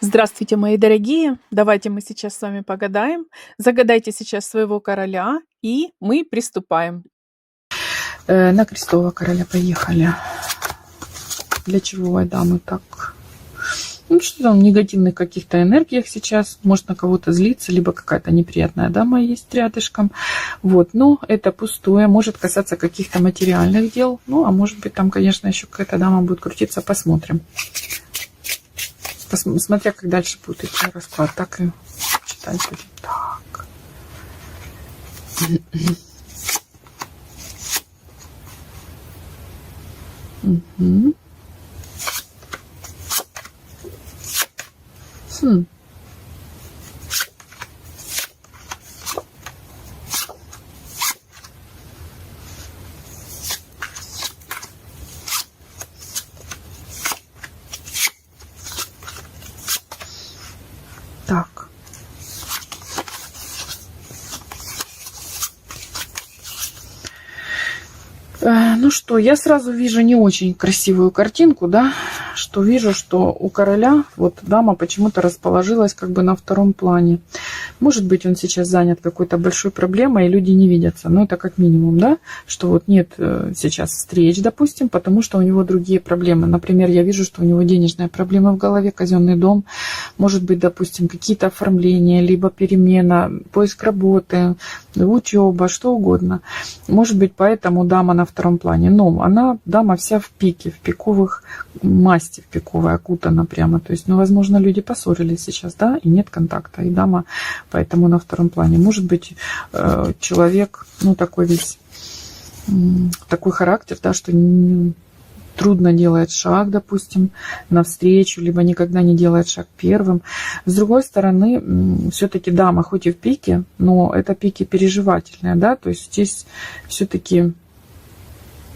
Здравствуйте, мои дорогие! Давайте мы сейчас с вами погадаем. Загадайте сейчас своего короля, и мы приступаем. На крестового короля поехали. Для чего дамы так? Ну, что там в негативных каких-то энергиях сейчас. Может на кого-то злиться, либо какая-то неприятная дама есть рядышком. Вот, но это пустое. Может касаться каких-то материальных дел. Ну, а может быть там, конечно, еще какая-то дама будет крутиться. Посмотрим. Смотря как дальше будет идти расклад, так и читать будем. Так. Угу. Так. Ну что, я сразу вижу не очень красивую картинку, да, что вижу, что у короля вот дама почему-то расположилась как бы на втором плане. Может быть, он сейчас занят какой-то большой проблемой, и люди не видятся. Но это как минимум, да, что вот нет сейчас встреч, допустим, потому что у него другие проблемы. Например, я вижу, что у него денежная проблема в голове, казенный дом. Может быть, допустим, какие-то оформления, либо перемена, поиск работы, учеба, что угодно. Может быть, поэтому дама на втором плане. Но она, дама вся в пике, в пиковых масти, в пиковой окутана прямо. То есть, ну, возможно, люди поссорились сейчас, да, и нет контакта. И дама поэтому на втором плане. Может быть, человек, ну, такой весь, такой характер, да, что трудно делает шаг, допустим, навстречу, либо никогда не делает шаг первым. С другой стороны, все-таки дама хоть и в пике, но это пики переживательные, да, то есть здесь все-таки,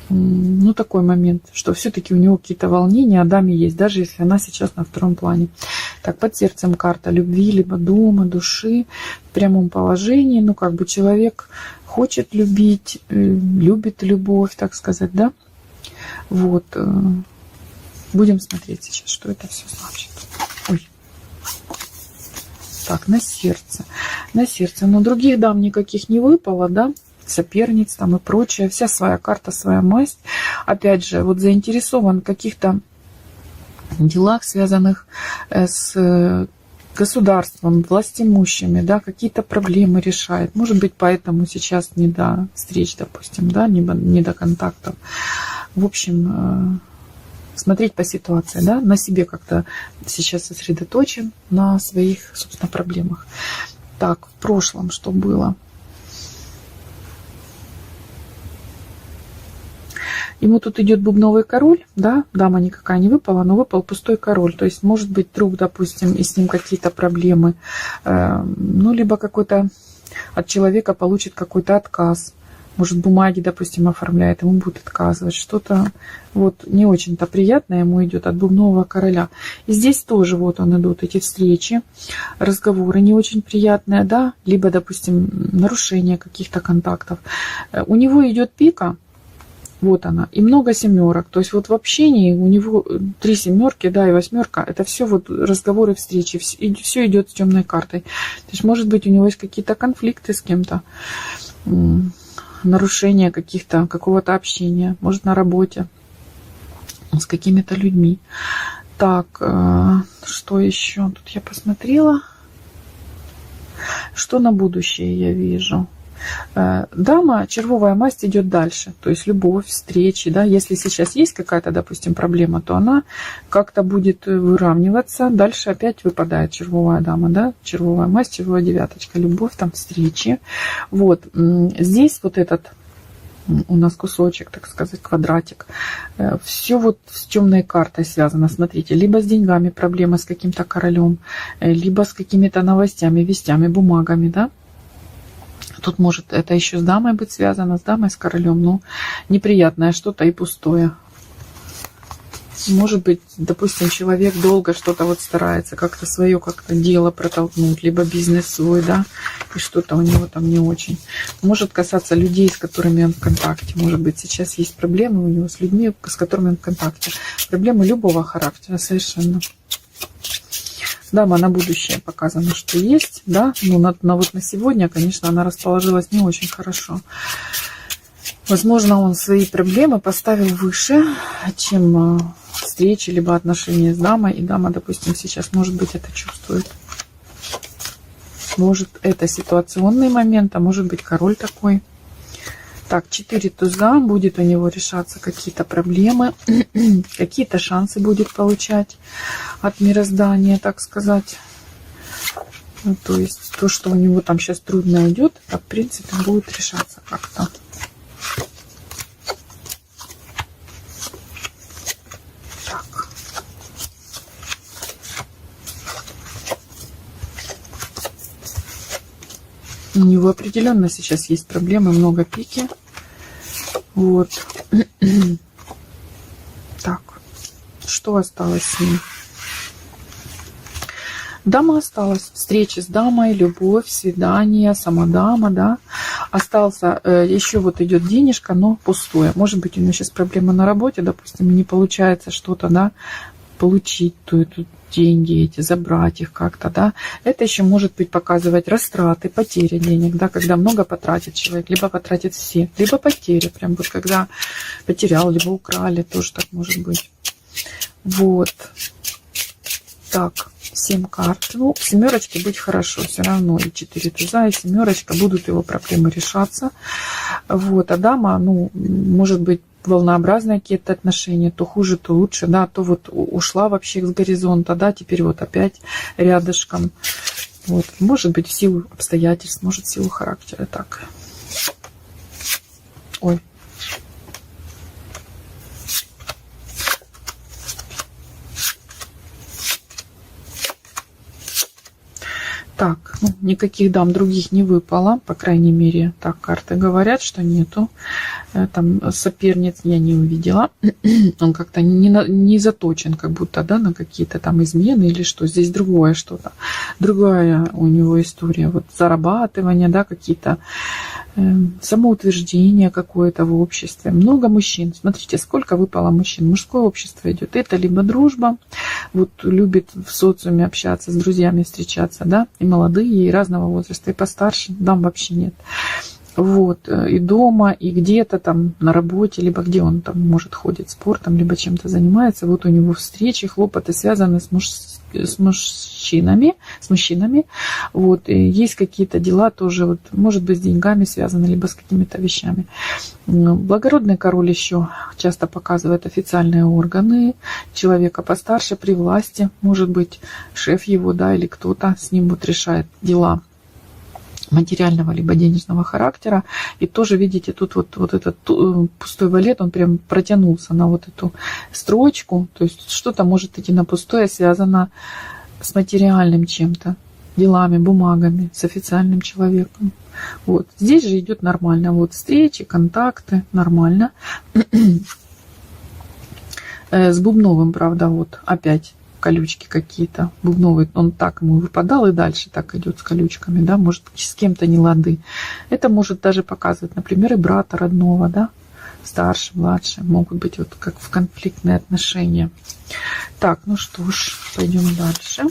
ну, такой момент, что все-таки у него какие-то волнения, а даме есть, даже если она сейчас на втором плане. Так, под сердцем карта любви, либо дома, души, в прямом положении, ну, как бы человек хочет любить, любит любовь, так сказать, да. Вот. Будем смотреть сейчас, что это все значит. Ой. Так, на сердце. На сердце. Но других дам никаких не выпало, да. Соперниц там и прочее. Вся своя карта, своя масть. Опять же, вот заинтересован в каких-то делах, связанных с государством, властимущими, да, какие-то проблемы решает. Может быть, поэтому сейчас не до встреч, допустим, да, не до контактов. В общем, смотреть по ситуации, да, на себе как-то сейчас сосредоточен, на своих, собственно, проблемах. Так, в прошлом что было? Ему тут идет бубновый король, да, дама никакая не выпала, но выпал пустой король. То есть, может быть, друг, допустим, и с ним какие-то проблемы. Ну, либо какой-то от человека получит какой-то отказ. Может, бумаги, допустим, оформляет, ему будут отказывать. Что-то вот не очень-то приятное ему идет от бубнового короля. И здесь тоже вот он идут эти встречи, разговоры не очень приятные, да, либо, допустим, нарушение каких-то контактов. У него идет пика. Вот она. И много семерок. То есть вот в общении у него 3 семерки, да, и 8. Это все вот разговоры, встречи. И все идет с темной картой. То есть, может быть, у него есть какие-то конфликты с кем-то, нарушение какого-то общения. Может, на работе с какими-то людьми. Так, что еще? Тут я посмотрела. Что на будущее я вижу? Дама, червовая масть идет дальше, то есть любовь, встречи, да, если сейчас есть какая-то, допустим, проблема, то она как-то будет выравниваться, дальше опять выпадает червовая дама, да, червовая масть, червовая девяточка, любовь, там, встречи, вот, здесь вот этот у нас кусочек, так сказать, квадратик, все вот с темной картой связано, смотрите, либо с деньгами проблемы с каким-то королем, либо с какими-то новостями, вестями, бумагами, да. Тут может это еще с дамой быть связано, с дамой, с королем, но неприятное что-то и пустое. Может быть, допустим, человек долго что-то вот старается, как-то свое как-то дело протолкнуть, либо бизнес свой, да, и что-то у него там не очень. Может касаться людей, с которыми он в контакте. Может быть, сейчас есть проблемы у него с людьми, с которыми он в контакте. Проблемы любого характера совершенно. Дама на будущее показано, что есть, да, но вот на сегодня, конечно, она расположилась не очень хорошо. Возможно, он свои проблемы поставил выше, чем встречи, либо отношения с дамой, и дама, допустим, сейчас, может быть, это чувствует. Может, это ситуационный момент, а может быть, король такой. Так, 4 туза, будет у него решаться какие-то проблемы, какие-то шансы будет получать от мироздания, так сказать. Ну, то есть, то, что у него там сейчас трудно идет, в принципе, будет решаться как-то. У него определенно сейчас есть проблемы, много пики. Вот. Так, что осталось с ним? Дама осталась. Встреча с дамой, любовь, свидание, сама дама, да. Остался, еще вот идет денежка, но пустое. Может быть, у него сейчас проблемы на работе, допустим, не получается что-то, да, получить деньги эти, забрать их как-то, да. Это еще может быть показывать растраты, потери денег, да, когда много потратит человек, либо потратит все, либо потери, прям вот когда потерял, либо украли, тоже так может быть. Вот. Так, 7 карт. Ну, семерочки быть хорошо, все равно и 4 туза, и семерочка, будут его проблемы решаться. Вот, а дама, ну, может быть, волнообразные какие-то отношения, то хуже, то лучше, да, то вот ушла вообще с горизонта, да, теперь вот опять рядышком. Вот, может быть, в силу обстоятельств, может, в силу характера, так. Ой. Так, ну, никаких дам других не выпало, по крайней мере, так карты говорят, что нету. Там соперниц я не увидела. Он как-то не заточен, как будто, да, на какие-то там измены или что. Здесь другое что-то. Другая у него история. Вот зарабатывание, да, какие-то самоутверждение какое-то в обществе. Много мужчин. Смотрите, сколько выпало мужчин. Мужское общество идет. Это либо дружба, вот любит в социуме общаться, с друзьями встречаться, да, и молодые, и разного возраста, и постарше. Дам вообще нет. Вот, и дома, и где-то там на работе, либо где он там может ходит спортом, либо чем-то занимается. Вот у него встречи, хлопоты связаны с мужчинами. Вот, и есть какие-то дела тоже, вот, может быть, с деньгами связаны, либо с какими-то вещами. Благородный король еще часто показывает официальные органы человека постарше, при власти, может быть, шеф его, да, или кто-то с ним вот решает дела материального либо денежного характера. И тоже, видите, тут вот этот пустой валет, он прям протянулся на вот эту строчку. То есть что-то может идти на пустое, связано с материальным чем-то, делами, бумагами, с официальным человеком. Вот. Здесь же идет нормально. Вот встречи, контакты, нормально. С Бубновым, правда, вот опять колючки какие-то. Бубновый, он так ему выпадал, и дальше так идет с колючками, да, может, с кем-то не лады. Это может даже показывать, например, и брата родного, да, старше, младше, могут быть вот как в конфликтные отношения. Так, ну что ж, пойдем дальше.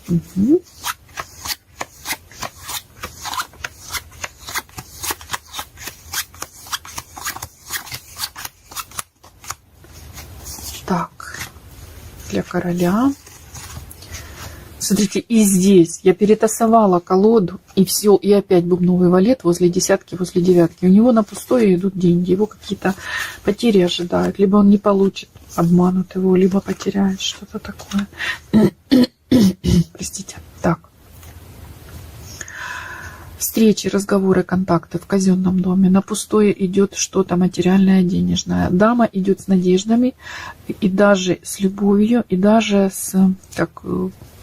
Угу. Так, для короля. Смотрите, и здесь я перетасовала колоду, и все, и опять бубновый валет возле десятки, возле девятки. У него на пустое идут деньги, его какие-то потери ожидают. Либо он не получит, обманут его, либо потеряет что-то такое. Простите. Так. Встречи, разговоры, контакты в казенном доме. На пустое идет что-то материальное, денежное. Дама идет с надеждами, и даже с любовью, и даже с как,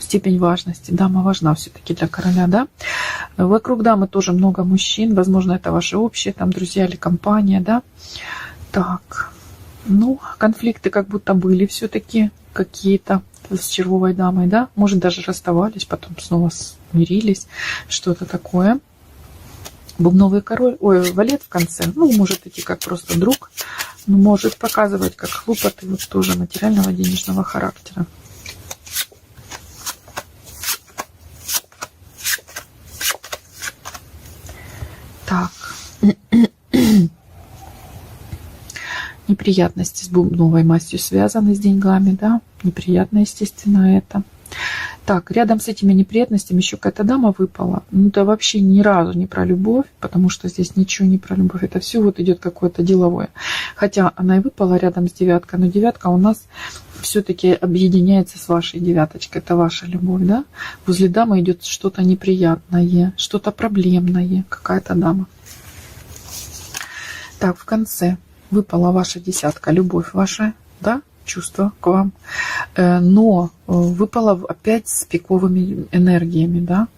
степень важности. Дама важна все-таки для короля, да. Вокруг дамы тоже много мужчин. Возможно, это ваши общие, там, друзья или компания, да. Так, ну, конфликты как будто были все-таки какие-то с червовой дамой, да. Может, даже расставались, потом снова смирились, что-то такое. Бубновый король, ой, валет в конце, ну, может идти как просто друг, но может показывать как хлопоты вот тоже материального денежного характера. Так. Неприятности с бубновой мастью связаны с деньгами, да, неприятно, естественно, это. Так, рядом с этими неприятностями еще какая-то дама выпала. Ну, это вообще ни разу не про любовь, потому что здесь ничего не про любовь. Это все вот идет какое-то деловое. Хотя она и выпала рядом с девяткой, но девятка у нас все-таки объединяется с вашей девяточкой. Это ваша любовь, да? Возле дамы идет что-то неприятное, что-то проблемное, какая-то дама. Так, в конце выпала ваша десятка, любовь ваша, да? Чувство к вам, но выпало опять с пиковыми энергиями, да,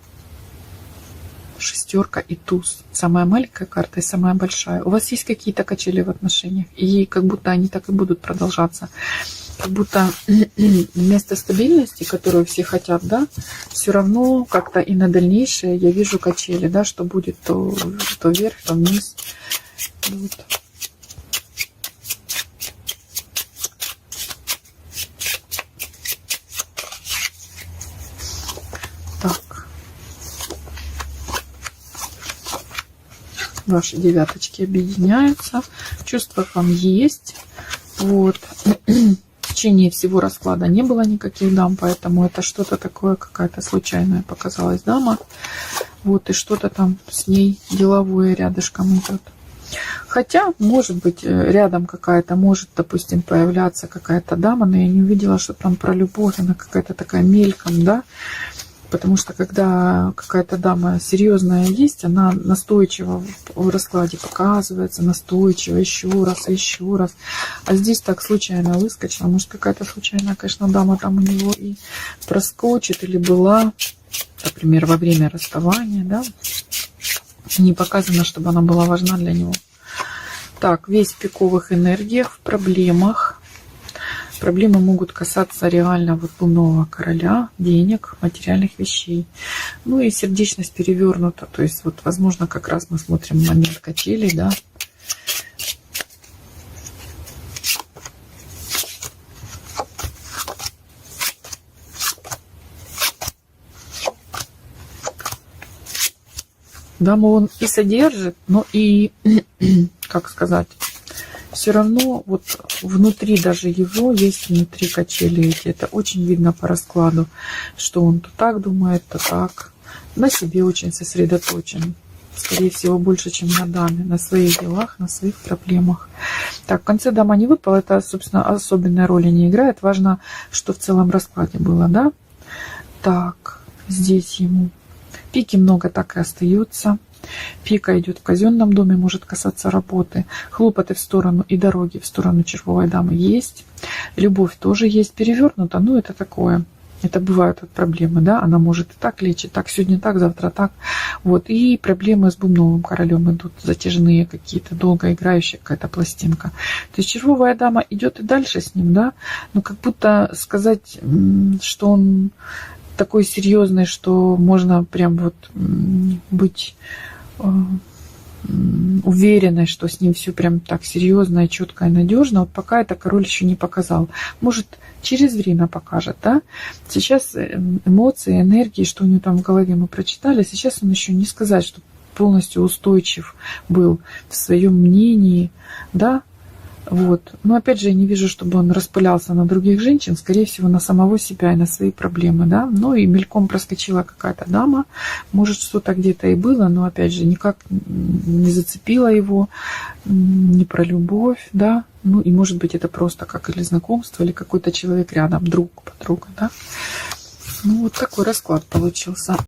шестерка и туз, самая маленькая карта и самая большая. У вас есть какие-то качели в отношениях, и как будто они так и будут продолжаться, как будто вместо стабильности, которую все хотят, да, все равно как-то и на дальнейшее я вижу качели, да, что будет то вверх, то вниз, вот. Так, ваши девяточки объединяются, чувства к вам есть, вот, в течение всего расклада не было никаких дам, поэтому это что-то такое, какая-то случайная показалась дама, вот, и что-то там с ней деловое рядышком идет. Хотя, может быть, рядом какая-то, может, допустим, появляться какая-то дама, но я не увидела, что там про любовь, она какая-то такая мельком, да. Потому что когда какая-то дама серьезная есть, она настойчиво в раскладе показывается, настойчиво, еще раз, еще раз. А здесь так случайно выскочила. Может, какая-то случайная, конечно, дама там у него и проскочит, или была, например, во время расставания, да. Не показано, чтобы она была важна для него. Так, весь в пиковых энергиях, в проблемах. Проблемы могут касаться реально вот лунного короля, денег, материальных вещей. Ну и сердечность перевернута. То есть вот, возможно, как раз мы смотрим момент качелей, да. Даму он и содержит, но и, как сказать, все равно вот внутри даже его есть внутри качели эти. Это очень видно по раскладу, что он то так думает, то так. На себе очень сосредоточен. Скорее всего, больше, чем на даме, на своих делах, на своих проблемах. Так, в конце дама не выпала. Это, собственно, особенной роли не играет. Важно, что в целом раскладе было, да? Так, здесь ему пики много так и остается. Пика идет в казенном доме, может касаться работы. Хлопоты в сторону и дороги в сторону червовой дамы есть. Любовь тоже есть. Перевернута, ну это такое. Это бывают вот проблемы, да. Она может и так лечить, так сегодня так, завтра так. Вот. И проблемы с бубновым королем идут затяжные какие-то, долгоиграющие какая-то пластинка. То есть червовая дама идет и дальше с ним, да. Но как будто сказать, что он такой серьезный, что можно прям вот быть уверенной, что с ним все прям так серьезно и четко и надежно. Вот пока это король еще не показал. Может, через время покажет, да? Сейчас эмоции, энергии, что у него там в голове мы прочитали, сейчас он еще не сказать, что полностью устойчив был в своем мнении, да? Вот. Но опять же, я не вижу, чтобы он распылялся на других женщин, скорее всего, на самого себя и на свои проблемы, да. Ну и мельком проскочила какая-то дама, может, что-то где-то и было, но опять же, никак не зацепила его, не про любовь, да. Ну и может быть, это просто как или знакомство, или какой-то человек рядом, друг, подруга, да. Ну вот такой расклад получился.